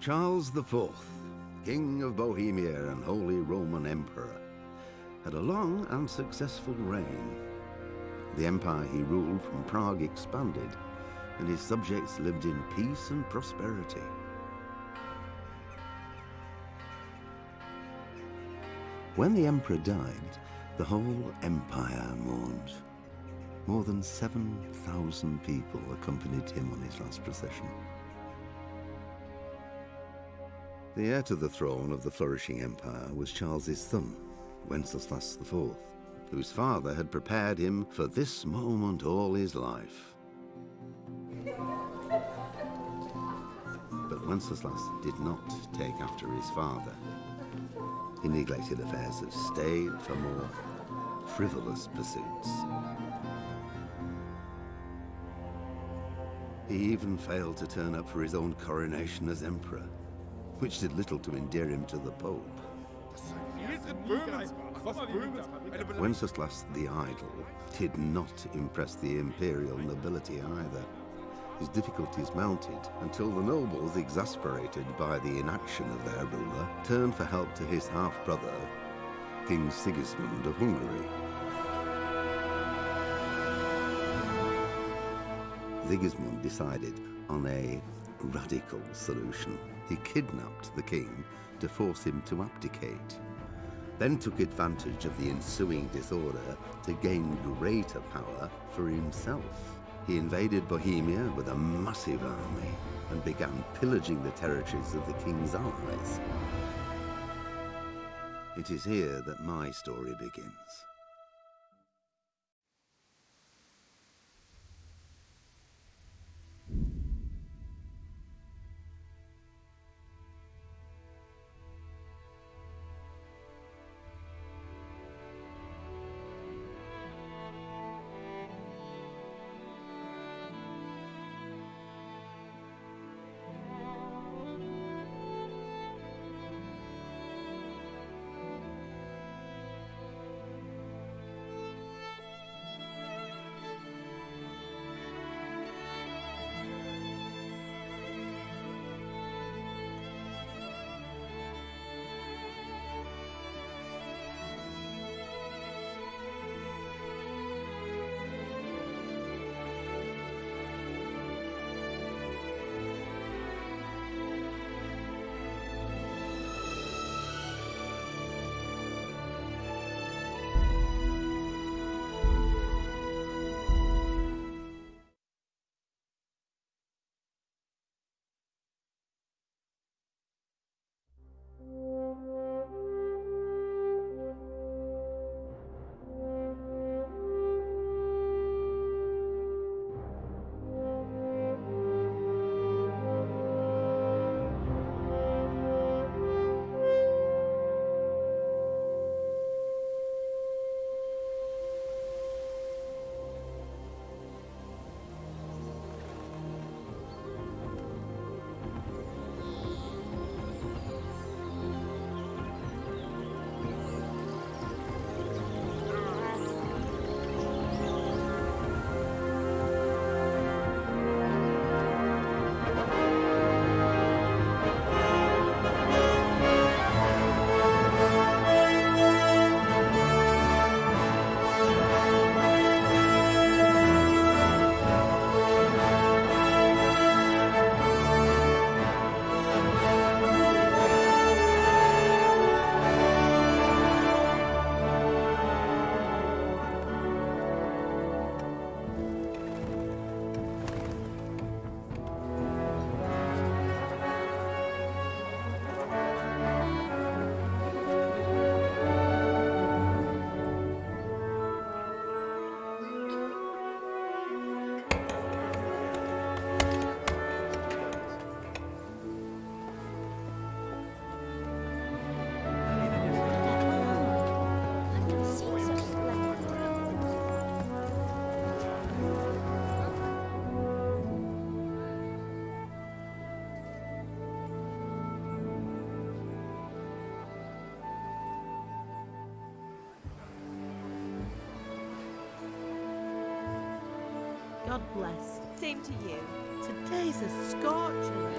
Charles IV, King of Bohemia and Holy Roman Emperor, had a long and successful reign. The empire he ruled from Prague expanded, and his subjects lived in peace and prosperity. When the emperor died, the whole empire mourned. More than 7,000 people accompanied him on his last procession. The heir to the throne of the flourishing empire was Charles's son, Wenceslas IV, whose father had prepared him for this moment all his life. But Wenceslas did not take after his father. He neglected affairs of state for more frivolous pursuits. He even failed to turn up for his own coronation as emperor, which did little to endear him to the Pope. Wenceslas the Idle did not impress the imperial nobility either. His difficulties mounted until the nobles, exasperated by the inaction of their ruler, turned for help to his half-brother, King Sigismund of Hungary. Sigismund decided on a radical solution. He kidnapped the king to force him to abdicate, then took advantage of the ensuing disorder to gain greater power for himself. He invaded Bohemia with a massive army and began pillaging the territories of the king's allies. It is here that my story begins. God bless. Same to you. Today's a scorcher.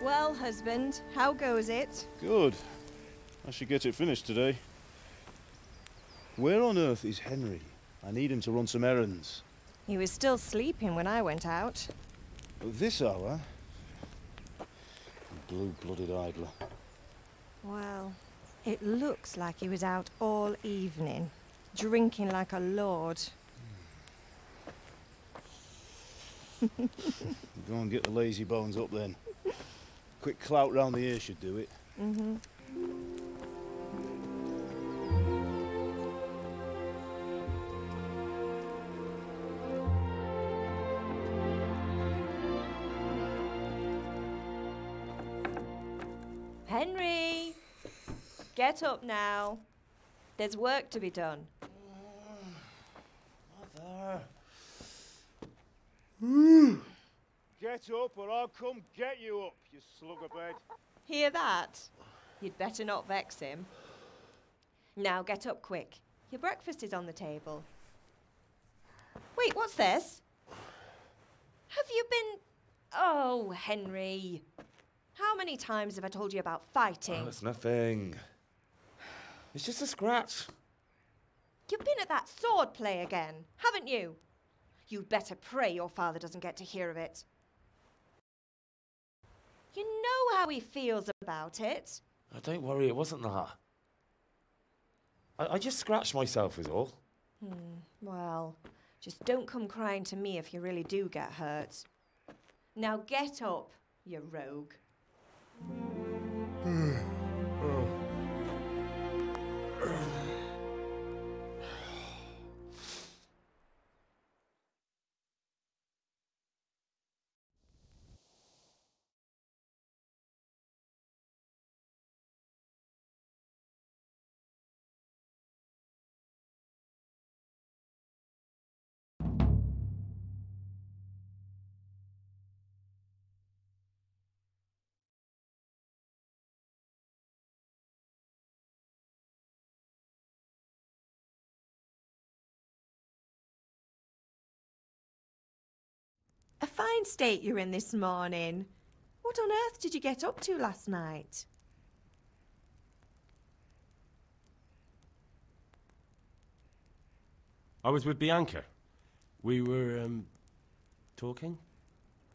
Well, husband, how goes it? Good. I should get it finished today. Where on earth is Henry? I need him to run some errands. He was still sleeping when I went out. At this hour? Blue-blooded idler. Well, it looks like he was out all evening, drinking like a lord. Go and get the lazy bones up then. Quick clout round the ear should do it. Mm-hmm. Henry! Get up now. There's work to be done. Mother. Get up or I'll come get you up, you sluggerbed. Hear that? You'd better not vex him. Now get up quick. Your breakfast is on the table. Wait, what's this? Have you been... Oh, Henry. How many times have I told you about fighting? Oh, it's nothing. It's just a scratch. You've been at that sword play again, haven't you? You'd better pray your father doesn't get to hear of it. You know how he feels about it. Oh, don't worry, it wasn't that. I just scratched myself is all. Well, just don't come crying to me if you really do get hurt. Now get up, you rogue. A fine state you're in this morning. What on earth did you get up to last night? I was with Bianca. We were, talking?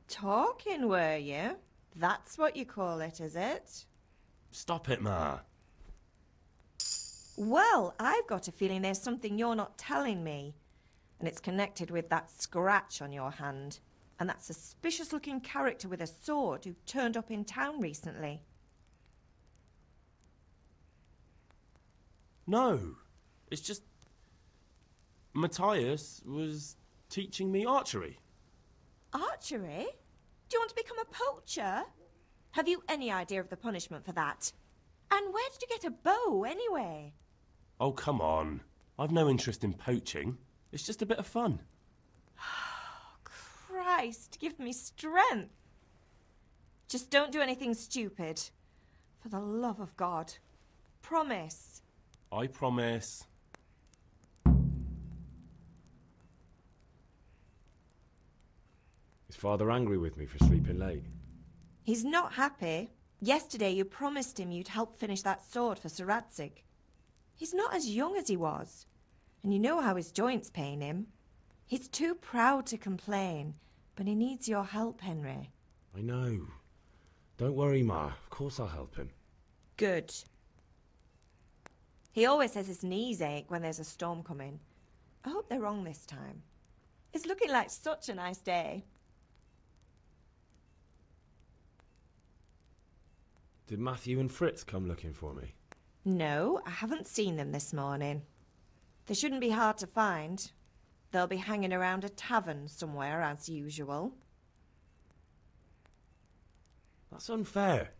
Talking, were you? That's what you call it, is it? Stop it, Ma. Well, I've got a feeling there's something you're not telling me. And it's connected with that scratch on your hand. And that suspicious-looking character with a sword who turned up in town recently. No. It's just... Matthias was teaching me archery. Archery? Do you want to become a poacher? Have you any idea of the punishment for that? And where did you get a bow, anyway? Oh, come on. I've no interest in poaching. It's just a bit of fun. Christ, give me strength. Just don't do anything stupid. For the love of God. Promise. I promise. Is Father angry with me for sleeping late? He's not happy. Yesterday you promised him you'd help finish that sword for Sir Radzig. He's not as young as he was. And you know how his joints pain him. He's too proud to complain, but he needs your help, Henry. I know. Don't worry, Ma. Of course I'll help him. Good. He always says his knees ache when there's a storm coming. I hope they're wrong this time. It's looking like such a nice day. Did Matthew and Fritz come looking for me? No, I haven't seen them this morning. They shouldn't be hard to find. They'll be hanging around a tavern somewhere, as usual. That's unfair.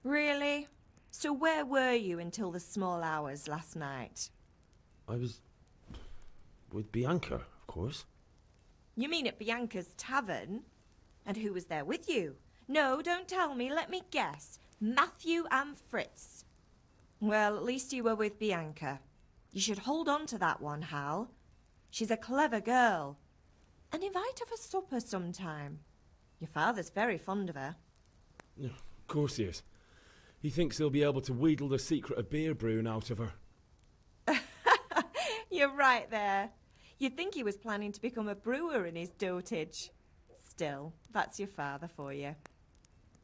Really? So where were you until the small hours last night? I was... with Bianca, of course. You mean at Bianca's tavern? And who was there with you? No, don't tell me. Let me guess. Matthew and Fritz. Well, at least you were with Bianca. You should hold on to that one, Hal. She's a clever girl. And invite her for supper sometime. Your father's very fond of her. Of course he is. He thinks he'll be able to wheedle the secret of beer brewing out of her. You're right there. You'd think he was planning to become a brewer in his dotage. Still, that's your father for you.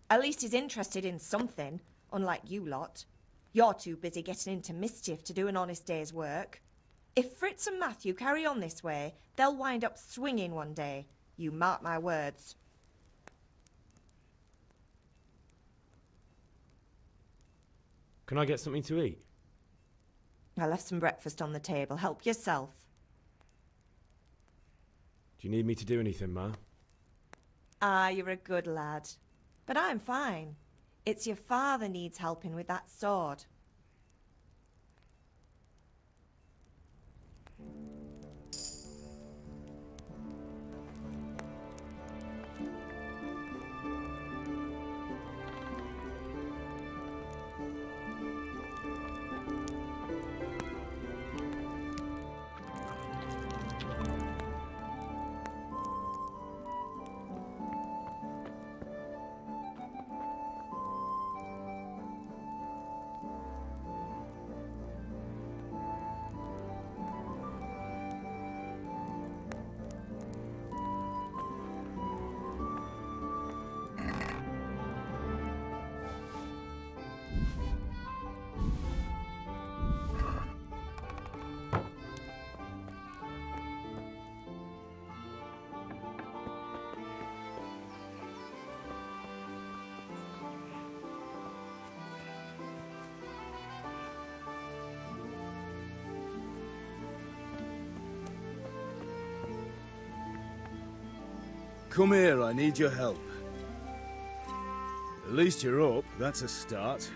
At least he's interested in something, unlike you lot. You're too busy getting into mischief to do an honest day's work. If Fritz and Matthew carry on this way, they'll wind up swinging one day. You mark my words. Can I get something to eat? I left some breakfast on the table. Help yourself. Do you need me to do anything, Ma? Ah, you're a good lad. But I'm fine. It's your father needs helping with that sword. Come here, I need your help. At least you're up, that's a start.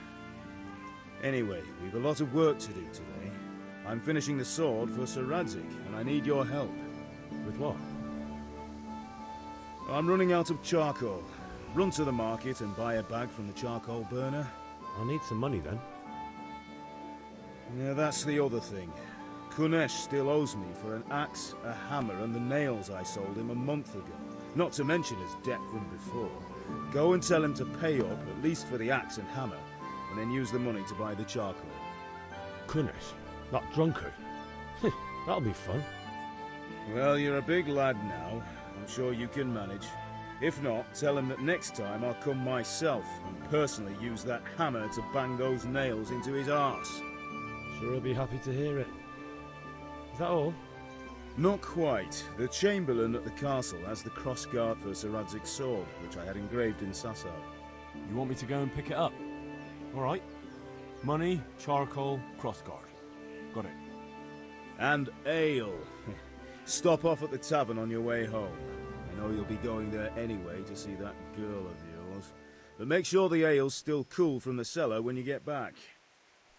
Anyway, we've a lot of work to do today. I'm finishing the sword for Sir Radzig, and I need your help. With what? I'm running out of charcoal. Run to the market and buy a bag from the charcoal burner. I'll need some money then. Yeah, that's the other thing. Kunesh still owes me for an axe, a hammer, and the nails I sold him a month ago. Not to mention his debt from before. Go and tell him to pay up, at least for the axe and hammer, and then use the money to buy the charcoal. Kunesh? That drunkard? That'll be fun. Well, you're a big lad now. I'm sure you can manage. If not, tell him that next time I'll come myself and personally use that hammer to bang those nails into his arse. Sure he'll be happy to hear it. Is that all? Not quite. The Chamberlain at the castle has the crossguard for Sir Radzig's sword, which I had engraved in Sasau. You want me to go and pick it up? All right. Money, charcoal, crossguard. Got it. And ale. Stop off at the tavern on your way home. I know you'll be going there anyway to see that girl of yours. But make sure the ale's still cool from the cellar when you get back.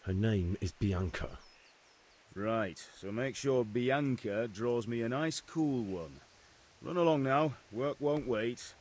Her name is Bianca. Right, so make sure Bianca draws me a nice cool one. Run along now, work won't wait.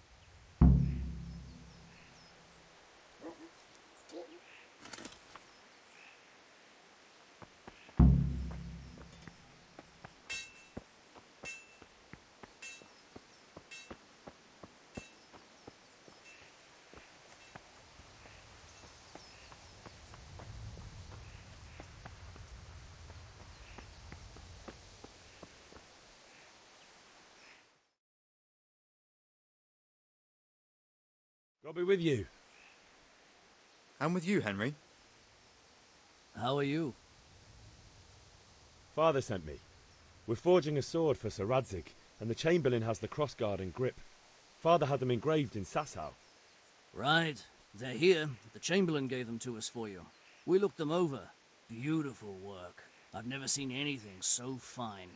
I'll be with you. I'm with you, Henry. How are you? Father sent me. We're forging a sword for Sir Radzig, and the Chamberlain has the crossguard and grip. Father had them engraved in Sasau. Right. They're here. The Chamberlain gave them to us for you. We looked them over. Beautiful work. I've never seen anything so fine.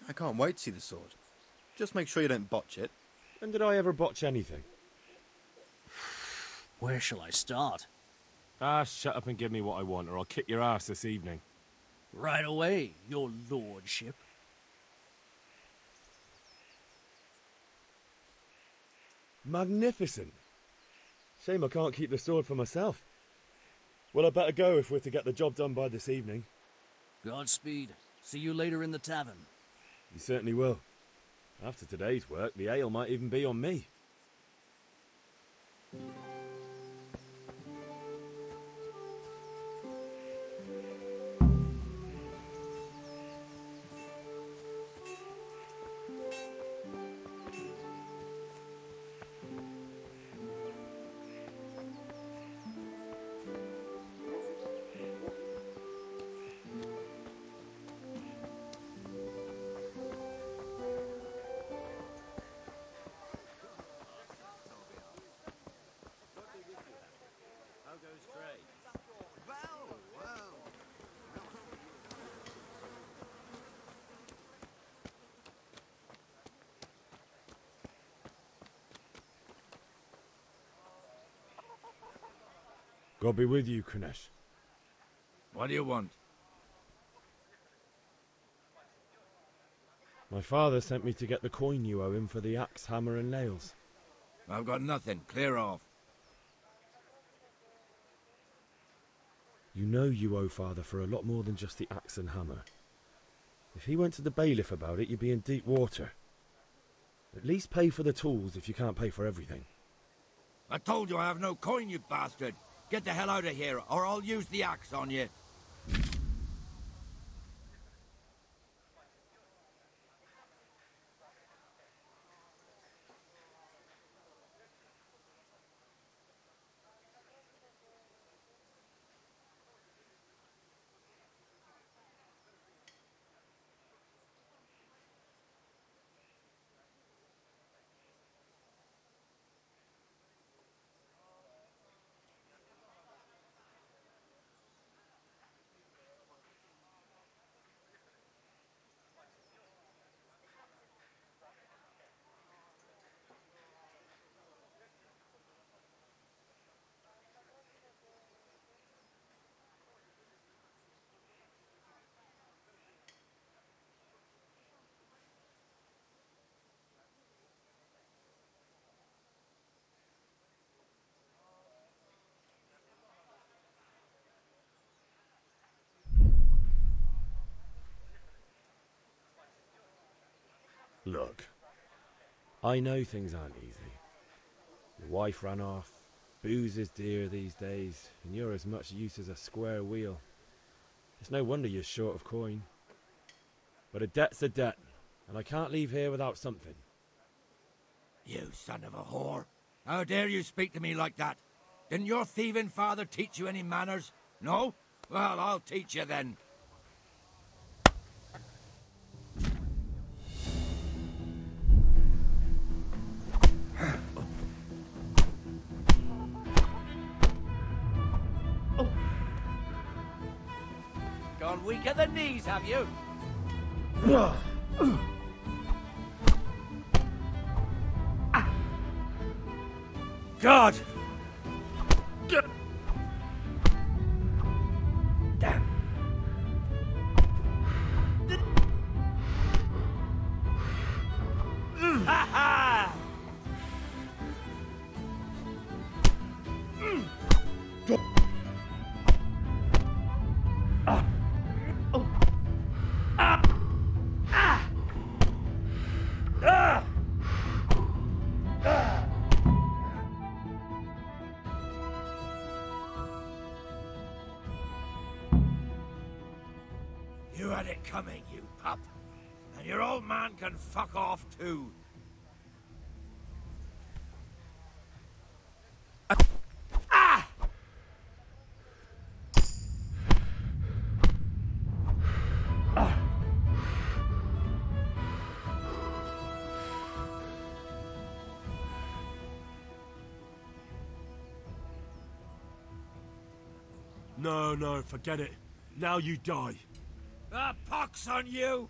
I can't wait to see the sword. Just make sure you don't botch it. When did I ever botch anything? Where shall I start? Ah, shut up and give me what I want, or I'll kick your ass this evening. Right away, your lordship. Magnificent. Shame I can't keep the sword for myself. Well, I better go if we're to get the job done by this evening. Godspeed. See you later in the tavern. You certainly will. After today's work, the ale might even be on me. God be with you, Kunesh. What do you want? My father sent me to get the coin you owe him for the axe, hammer and nails. I've got nothing. Clear off. You know you owe father for a lot more than just the axe and hammer. If he went to the bailiff about it, you'd be in deep water. At least pay for the tools if you can't pay for everything. I told you I have no coin, you bastard. Get the hell out of here, or I'll use the axe on you. Look, I know things aren't easy. Your wife ran off, booze is dear these days, and you're as much use as a square wheel. It's no wonder you're short of coin. But a debt's a debt, and I can't leave here without something. You son of a whore. How dare you speak to me like that? Didn't your thieving father teach you any manners? No? Well, I'll teach you then. Gone weak at the knees, have you? God! Ha ha! You had it coming, you pup. And your old man can fuck off too. No, forget it. Now you die. The pox on you!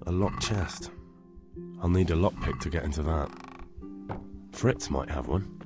A locked chest. I'll need a lockpick to get into that. Fritz might have one.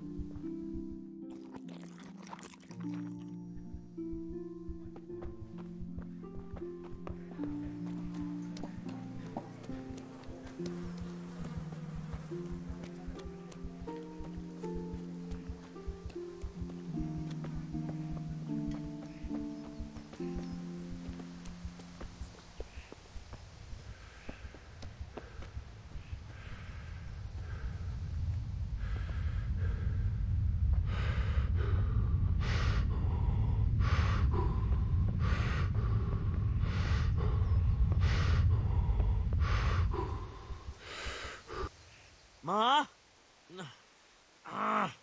Ma?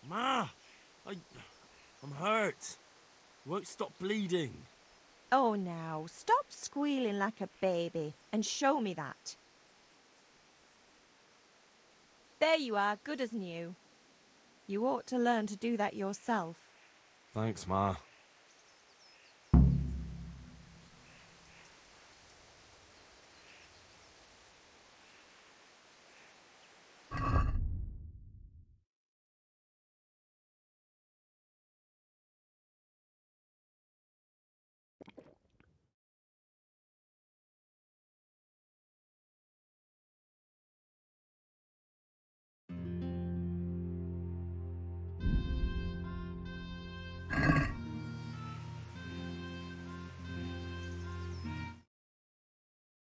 Ma! I'm hurt. Won't stop bleeding. Oh, now, stop squealing like a baby and show me that. There you are, good as new. You ought to learn to do that yourself. Thanks, Ma.